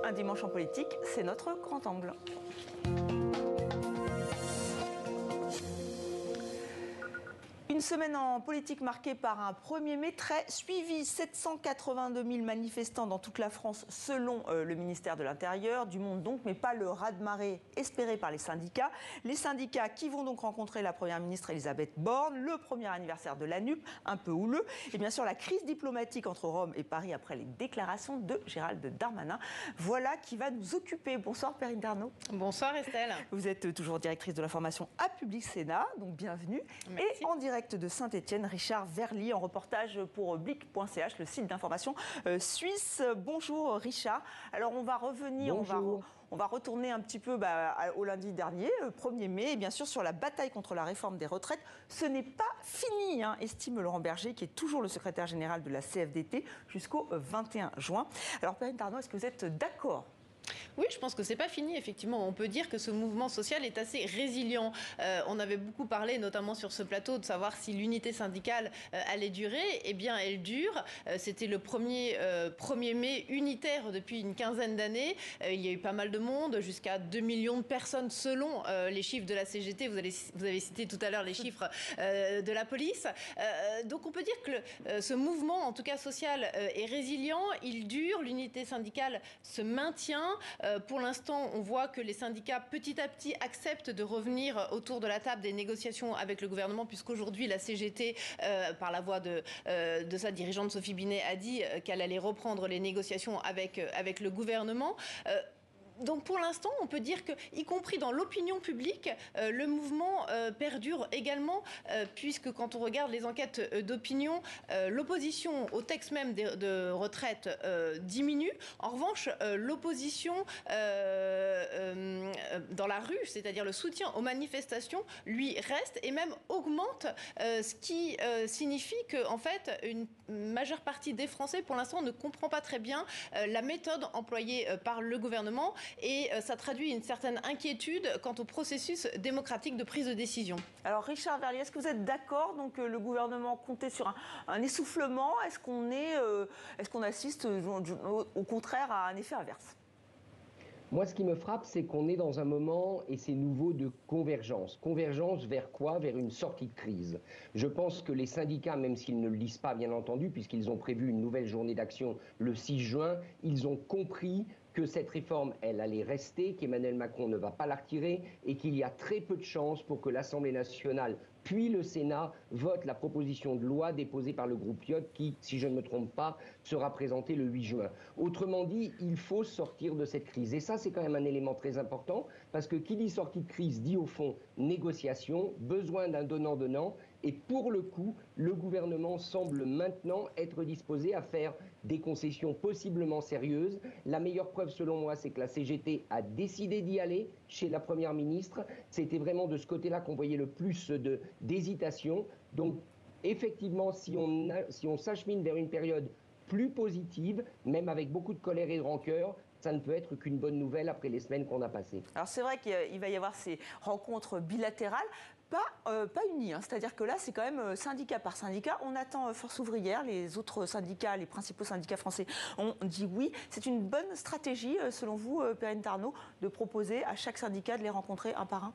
Un dimanche en politique, c'est notre grand angle. Une semaine en politique marquée par un 1er mai très suivi. 782 000 manifestants dans toute la France selon le ministère de l'Intérieur. Du monde donc, mais pas le raz-de-marée espéré par les syndicats. Les syndicats qui vont donc rencontrer la Première ministre Elisabeth Borne, le premier anniversaire de la NUP, un peu houleux. Et bien sûr la crise diplomatique entre Rome et Paris après les déclarations de Gérald Darmanin. Voilà qui va nous occuper. Bonsoir Perrine Darnaud. Bonsoir Estelle. Vous êtes toujours directrice de l'information à Public Sénat, donc bienvenue. Merci. Et en direct de Saint-Étienne, Richard Verly en reportage pour Blick.ch, le site d'information suisse. Bonjour Richard. Alors on va revenir, on va retourner un petit peu au lundi dernier, 1er mai, et bien sûr sur la bataille contre la réforme des retraites. Ce n'est pas fini, estime Laurent Berger, qui est toujours le secrétaire général de la CFDT, jusqu'au 21 juin. Alors Perrine Darnaud, est-ce que vous êtes d'accord ? Oui, je pense que c'est pas fini. Effectivement, on peut dire que ce mouvement social est assez résilient. On avait beaucoup parlé, notamment sur ce plateau, de savoir si l'unité syndicale allait durer. Eh bien, elle dure. C'était le 1er mai unitaire depuis une quinzaine d'années. Il y a eu pas mal de monde, jusqu'à 2 millions de personnes selon les chiffres de la CGT. Vous avez cité tout à l'heure les chiffres de la police. Donc, on peut dire que ce mouvement, en tout cas social, est résilient. Il dure. L'unité syndicale se maintient. Pour l'instant, on voit que les syndicats, petit à petit, acceptent de revenir autour de la table des négociations avec le gouvernement, puisqu'aujourd'hui, la CGT, par la voix de sa dirigeante Sophie Binet, a dit qu'elle allait reprendre les négociations avec le gouvernement. Donc pour l'instant, on peut dire que, y compris dans l'opinion publique, le mouvement perdure également, puisque quand on regarde les enquêtes d'opinion, l'opposition au texte même de retraite diminue. En revanche, l'opposition dans la rue, c'est-à-dire le soutien aux manifestations, lui reste et même augmente, ce qui signifie que, en fait, une majeure partie des Français, pour l'instant, ne comprend pas très bien la méthode employée par le gouvernement. Et ça traduit une certaine inquiétude quant au processus démocratique de prise de décision. Alors Richard Verly, est-ce que vous êtes d'accord? Donc le gouvernement comptait sur un essoufflement. Est-ce qu'on assiste au contraire à un effet inverse? Moi, ce qui me frappe, c'est qu'on est dans un moment, et c'est nouveau, de convergence. Convergence vers quoi? Vers une sortie de crise. Je pense que les syndicats, même s'ils ne le disent pas, bien entendu, puisqu'ils ont prévu une nouvelle journée d'action le 6 juin, ils ont compris que cette réforme, elle allait rester, qu'Emmanuel Macron ne va pas la retirer et qu'il y a très peu de chances pour que l'Assemblée nationale puis le Sénat vote la proposition de loi déposée par le groupe Lyot qui, si je ne me trompe pas, sera présentée le 8 juin. Autrement dit, il faut sortir de cette crise. Et ça, c'est quand même un élément très important parce que qui dit sortie de crise dit au fond négociation, besoin d'un donnant-donnant. Et pour le coup, le gouvernement semble maintenant être disposé à faire des concessions possiblement sérieuses. La meilleure preuve, selon moi, c'est que la CGT a décidé d'y aller chez la Première ministre. C'était vraiment de ce côté-là qu'on voyait le plus d'hésitation. Donc, effectivement, si on s'achemine vers une période plus positive, même avec beaucoup de colère et de rancœur, ça ne peut être qu'une bonne nouvelle après les semaines qu'on a passées. Alors c'est vrai qu'il va y avoir ces rencontres bilatérales, pas unies, c'est-à-dire que là c'est quand même syndicat par syndicat. On attend Force ouvrière, les autres syndicats, les principaux syndicats français ont dit oui. C'est une bonne stratégie, selon vous, Perrine Darnaud, de proposer à chaque syndicat de les rencontrer un par un?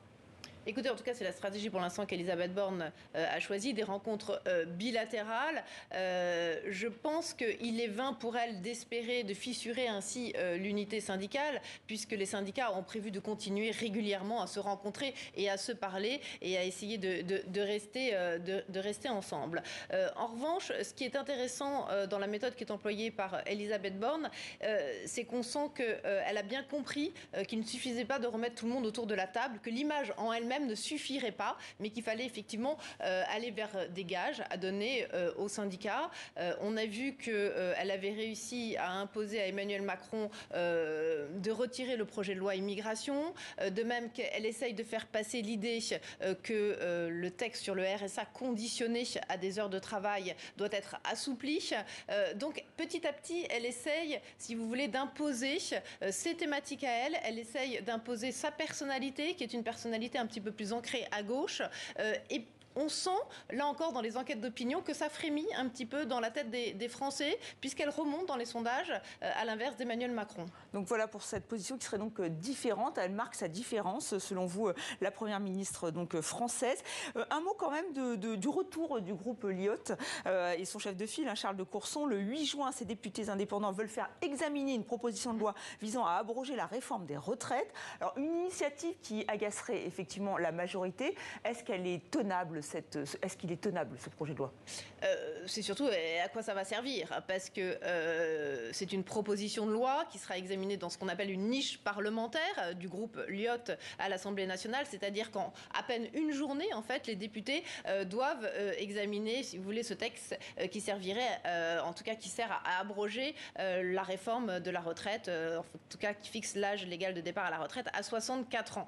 Écoutez, en tout cas, c'est la stratégie pour l'instant qu'Elisabeth Borne a choisie, des rencontres bilatérales. Je pense qu'il est vain pour elle d'espérer de fissurer ainsi l'unité syndicale, puisque les syndicats ont prévu de continuer régulièrement à se rencontrer et à se parler et à essayer de rester ensemble. En revanche, ce qui est intéressant dans la méthode qui est employée par Elisabeth Borne, c'est qu'on sent qu'elle a bien compris qu'il ne suffisait pas de remettre tout le monde autour de la table, que l'image en elle-même ne suffirait pas, mais qu'il fallait effectivement aller vers des gages à donner aux syndicats. On a vu qu'elle avait réussi à imposer à Emmanuel Macron de retirer le projet de loi immigration, de même qu'elle essaye de faire passer l'idée que le texte sur le RSA conditionné à des heures de travail doit être assoupli. Donc petit à petit, elle essaye, si vous voulez, d'imposer ses thématiques à elle. Elle essaye d'imposer sa personnalité, qui est une personnalité un petit peu plus ancrée à gauche, et on sent, là encore, dans les enquêtes d'opinion, que ça frémit un petit peu dans la tête des Français, puisqu'elle remonte dans les sondages, à l'inverse d'Emmanuel Macron. Donc voilà pour cette position qui serait donc différente. Elle marque sa différence, selon vous, la Première ministre donc française. Un mot quand même du retour du groupe Lyotte et son chef de file, Charles de Courson. Le 8 juin, ces députés indépendants veulent faire examiner une proposition de loi visant à abroger la réforme des retraites. Alors une initiative qui agacerait effectivement la majorité. Est-ce qu'il est tenable ce projet de loi? C'est surtout à quoi ça va servir, parce que c'est une proposition de loi qui sera examinée dans ce qu'on appelle une niche parlementaire du groupe Lyotte à l'Assemblée nationale, c'est-à-dire qu'en à peine une journée, en fait, les députés doivent examiner, si vous voulez, ce texte qui servirait, en tout cas qui sert à abroger la réforme de la retraite, en tout cas qui fixe l'âge légal de départ à la retraite à 64 ans.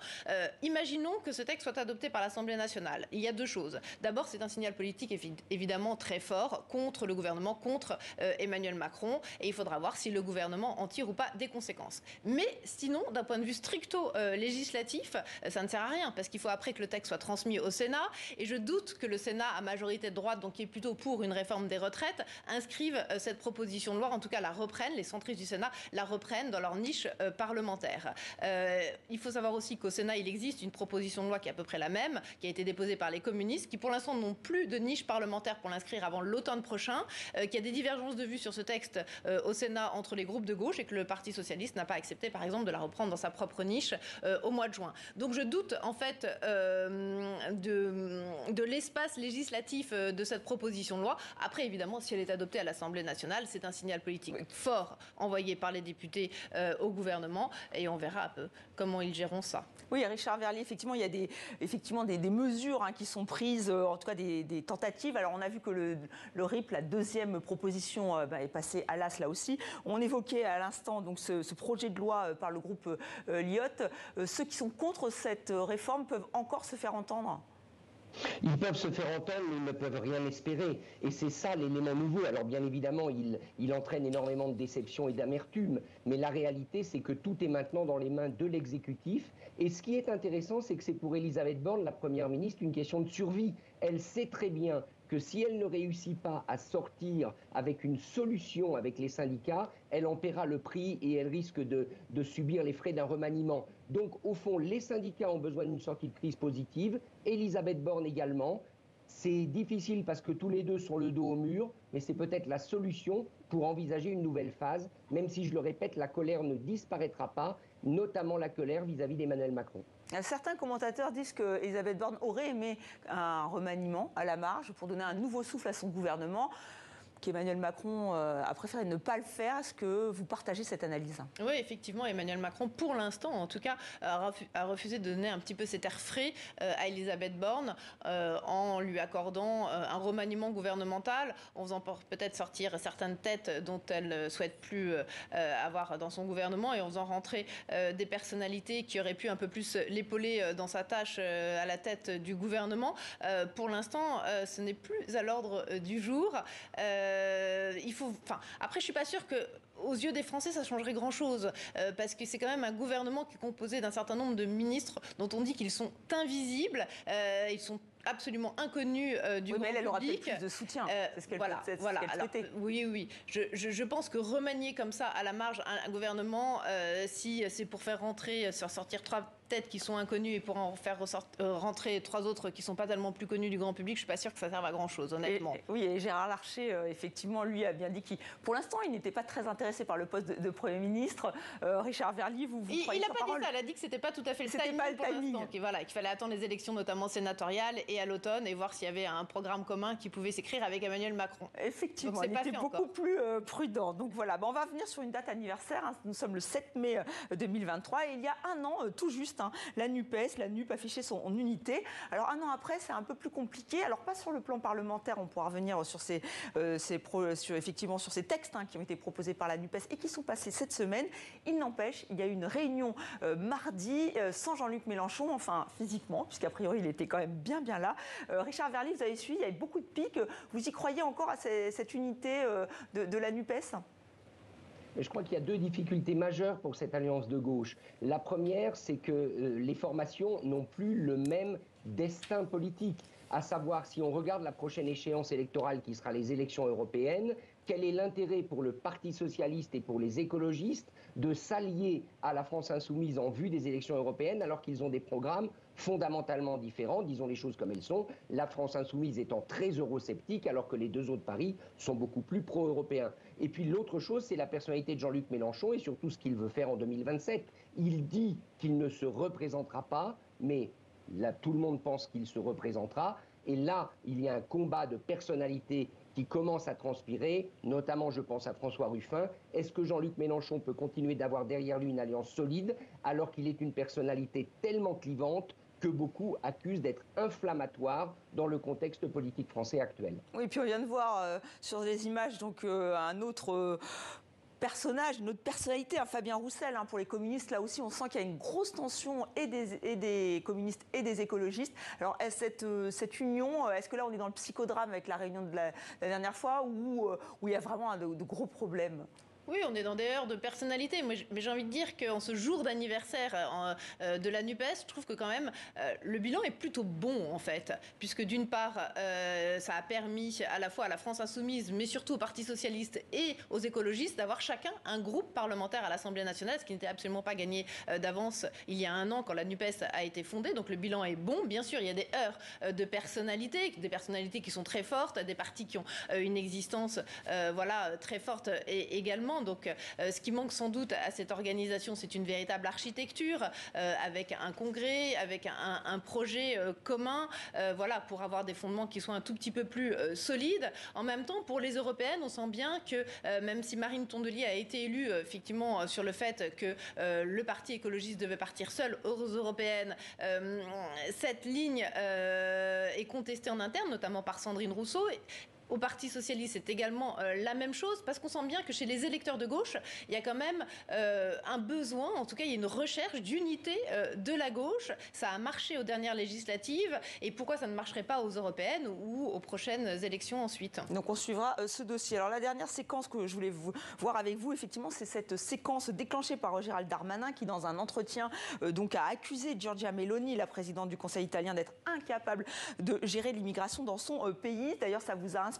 Imaginons que ce texte soit adopté par l'Assemblée nationale. Il y a deux choses. D'abord, c'est un signal politique évidemment très fort contre le gouvernement, contre Emmanuel Macron, et il faudra voir si le gouvernement en tire ou pas des conséquences. Mais sinon, d'un point de vue stricto législatif, ça ne sert à rien, parce qu'il faut après que le texte soit transmis au Sénat, et je doute que le Sénat, à majorité de droite, donc qui est plutôt pour une réforme des retraites, inscrive cette proposition de loi, en tout cas la reprennent, les centristes du Sénat la reprennent dans leur niche parlementaire. Il faut savoir aussi qu'au Sénat, il existe une proposition de loi qui est à peu près la même, qui a été déposée par les communistes, qui pour l'instant n'ont plus de niche parlementaire pour l'inscrire avant l'automne prochain, qu'il y a des divergences de vues sur ce texte au Sénat entre les groupes de gauche et que le Parti socialiste n'a pas accepté, par exemple, de la reprendre dans sa propre niche au mois de juin. Donc je doute en fait de l'espace législatif de cette proposition de loi. Après, évidemment, si elle est adoptée à l'Assemblée nationale, c'est un signal politique fort envoyé par les députés au gouvernement, et on verra un peu comment ils géreront ça. Oui, Richard Verlier, effectivement, il y a des mesures qui sont prises, en tout cas des tentatives. Alors, on a vu que le RIP, la deuxième proposition, est passée à l'as là aussi. On évoquait à l'instant donc ce projet de loi par le groupe Lyotte. Ceux qui sont contre cette réforme peuvent encore se faire entendre? Ils peuvent se faire entendre, mais ils ne peuvent rien espérer. Et c'est ça l'élément nouveau. Alors bien évidemment, il entraîne énormément de déception et d'amertume. Mais la réalité, c'est que tout est maintenant dans les mains de l'exécutif. Et ce qui est intéressant, c'est que c'est pour Elisabeth Borne, la Première ministre, une question de survie. Elle sait très bien que si elle ne réussit pas à sortir avec une solution avec les syndicats, elle en paiera le prix et elle risque de subir les frais d'un remaniement. Donc au fond, les syndicats ont besoin d'une sortie de crise positive, Elisabeth Borne également. C'est difficile parce que tous les deux sont le dos au mur, mais c'est peut-être la solution pour envisager une nouvelle phase, même si, je le répète, la colère ne disparaîtra pas, notamment la colère vis-à-vis d'Emmanuel Macron. Certains commentateurs disent qu'Elisabeth Borne aurait aimé un remaniement à la marge pour donner un nouveau souffle à son gouvernement, qu'Emmanuel Macron a préféré ne pas le faire. Est-ce que vous partagez cette analyse? Oui, effectivement, Emmanuel Macron, pour l'instant, en tout cas, a refusé de donner un petit peu cet air frais à Elisabeth Borne en lui accordant un remaniement gouvernemental, en faisant peut-être sortir certaines têtes dont elle ne souhaite plus avoir dans son gouvernement et en faisant rentrer des personnalités qui auraient pu un peu plus l'épauler dans sa tâche à la tête du gouvernement. Pour l'instant, ce n'est plus à l'ordre du jour. Après, je suis pas sûre que aux yeux des Français, ça changerait grand-chose, parce que c'est quand même un gouvernement qui est composé d'un certain nombre de ministres dont on dit qu'ils sont invisibles, ils sont absolument inconnus du grand public. Elle aura peut-être plus de soutien. C'est ce qu'elle souhaitait. Oui. Je pense que remanier comme ça à la marge un gouvernement, si c'est pour faire sortir trois têtes qui sont inconnues et pour en faire rentrer trois autres qui ne sont pas tellement plus connus du grand public, je ne suis pas sûre que ça serve à grand-chose, honnêtement. Et Gérard Larcher, effectivement, lui a bien dit qu'il, pour l'instant, il n'était pas très intéressé par le poste de Premier ministre. Richard Verlier, vous croyez sa parole? Il n'a pas dit ça, il a dit que ce n'était pas tout à fait le timing pour l'instant. Qu'il fallait attendre les élections, notamment sénatoriales, et à l'automne, et voir s'il y avait un programme commun qui pouvait s'écrire avec Emmanuel Macron. Effectivement, il était beaucoup plus prudent. Donc voilà, on va venir sur une date anniversaire. Nous sommes le 7 mai 2023, et il y a un an, tout juste, la NUP affichait son unité. Alors un an après, c'est un peu plus compliqué. Alors pas sur le plan parlementaire, on pourra revenir sur ces textes qui ont été proposés par la NUPES et qui sont passés cette semaine. Il n'empêche, il y a eu une réunion mardi sans Jean-Luc Mélenchon, enfin physiquement, puisqu'a priori il était quand même bien là. Richard Verlier, vous avez suivi, il y avait beaucoup de piques. Vous y croyez encore à cette unité de la NUPES ? Je crois qu'il y a deux difficultés majeures pour cette alliance de gauche. La première, c'est que les formations n'ont plus le même destin politique. à savoir si on regarde la prochaine échéance électorale qui sera les élections européennes, quel est l'intérêt pour le Parti socialiste et pour les écologistes de s'allier à la France insoumise en vue des élections européennes alors qu'ils ont des programmes fondamentalement différents, disons les choses comme elles sont, la France insoumise étant très eurosceptique alors que les deux autres paris sont beaucoup plus pro-européens. Et puis l'autre chose, c'est la personnalité de Jean-Luc Mélenchon et surtout ce qu'il veut faire en 2027. Il dit qu'il ne se représentera pas, mais là tout le monde pense qu'il se représentera. Et là, il y a un combat de personnalité qui commence à transpirer, notamment je pense à François Ruffin. Est-ce que Jean-Luc Mélenchon peut continuer d'avoir derrière lui une alliance solide alors qu'il est une personnalité tellement clivante que beaucoup accusent d'être inflammatoire dans le contexte politique français actuel? Oui, puis on vient de voir sur les images donc un autre personnage, une autre personnalité, Fabien Roussel, pour les communistes. Là aussi, on sent qu'il y a une grosse tension et des communistes et des écologistes. Alors, cette union, est-ce que là, on est dans le psychodrame avec la réunion de la dernière fois ou il y a vraiment de gros problèmes? Oui, on est dans des heures de personnalité. Mais j'ai envie de dire qu'en ce jour d'anniversaire de la NUPES, je trouve que quand même le bilan est plutôt bon en fait. Puisque d'une part, ça a permis à la fois à la France insoumise, mais surtout au Parti socialiste et aux écologistes d'avoir chacun un groupe parlementaire à l'Assemblée nationale, ce qui n'était absolument pas gagné d'avance il y a un an quand la NUPES a été fondée. Donc le bilan est bon. Bien sûr, il y a des heures de personnalité, des personnalités qui sont très fortes, des partis qui ont une existence très forte également. Donc, ce qui manque sans doute à cette organisation, c'est une véritable architecture avec un congrès, avec un projet commun, pour avoir des fondements qui soient un tout petit peu plus solides. En même temps, pour les européennes, on sent bien que même si Marine Tondelier a été élue effectivement sur le fait que le parti écologiste devait partir seul aux européennes, cette ligne est contestée en interne, notamment par Sandrine Rousseau. Au Parti socialiste, c'est également la même chose, parce qu'on sent bien que chez les électeurs de gauche, il y a quand même un besoin, en tout cas il y a une recherche d'unité de la gauche. Ça a marché aux dernières législatives, et pourquoi ça ne marcherait pas aux européennes ou aux prochaines élections ensuite? Donc on suivra ce dossier. Alors la dernière séquence que je voulais voir avec vous, effectivement, c'est cette séquence déclenchée par Gérald Darmanin qui, dans un entretien, a accusé Giorgia Meloni, la présidente du Conseil italien, d'être incapable de gérer l'immigration dans son pays. D'ailleurs, ça vous a inspiré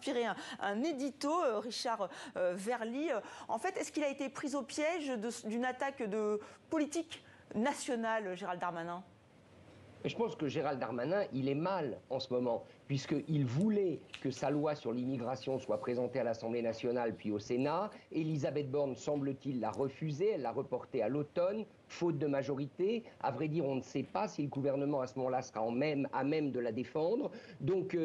un édito, Richard Verly. En fait, est-ce qu'il a été pris au piège d'une attaque de politique nationale, Gérald Darmanin? Je pense que Gérald Darmanin, il est mal en ce moment, puisqu'il voulait que sa loi sur l'immigration soit présentée à l'Assemblée nationale puis au Sénat. Elisabeth Borne, semble-t-il, l'a refusée, elle l'a reportée à l'automne, faute de majorité. À vrai dire, on ne sait pas si le gouvernement à ce moment-là sera à même de la défendre. Donc,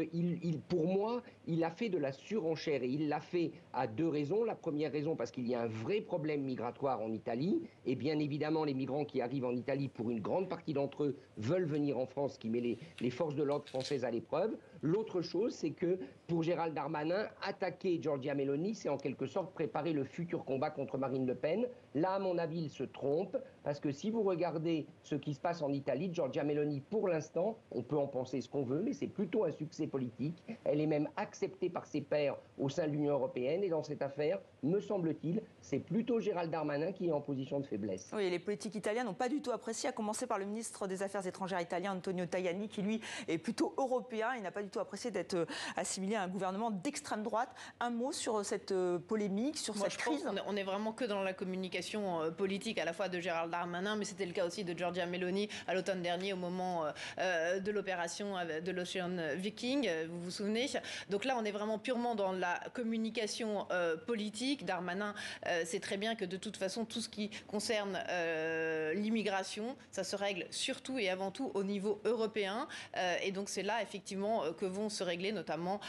pour moi, il a fait de la surenchère, et il l'a fait à deux raisons. La première raison, parce qu'il y a un vrai problème migratoire en Italie, et bien évidemment, les migrants qui arrivent en Italie, pour une grande partie d'entre eux, veulent venir en France, ce qui met les forces de l'ordre françaises à l'épreuve. L'autre chose, c'est que pour Gérald Darmanin, attaquer Giorgia Meloni, c'est en quelque sorte préparer le futur combat contre Marine Le Pen. Là, à mon avis, il se trompe, parce que si vous regardez ce qui se passe en Italie, Giorgia Meloni, pour l'instant, on peut en penser ce qu'on veut, mais c'est plutôt un succès politique. Elle est même acceptée par ses pairs au sein de l'Union européenne, et dans cette affaire, me semble-t-il, c'est plutôt Gérald Darmanin qui est en position de faiblesse. Oui, les politiques italiens n'ont pas du tout apprécié, à commencer par le ministre des Affaires étrangères italien, Antonio Tajani, qui lui est plutôt européen. Il n'a pas du tout apprécié d'être assimilé à un gouvernement d'extrême droite. Un mot sur cette polémique, sur cette crise? On est vraiment que dans la communication politique à la fois de Gérald Darmanin, mais c'était le cas aussi de Giorgia Meloni à l'automne dernier au moment de l'opération de l'Ocean Viking, vous vous souvenez? Donc là, on est vraiment purement dans la communication politique. Darmanin sait très bien que de toute façon, tout ce qui concerne l'immigration, ça se règle surtout et avant tout au niveau européen. Et donc c'est là effectivement que vont se régler notamment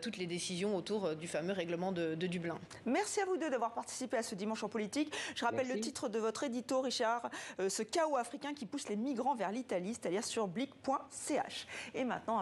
toutes les décisions autour du fameux règlement de Dublin. Merci à vous deux d'avoir participé à ce Dimanche en politique. Je rappelle le titre de votre édito, Richard, ce chaos africain qui pousse les migrants vers l'Italie, c'est-à-dire sur blic.ch. Et maintenant,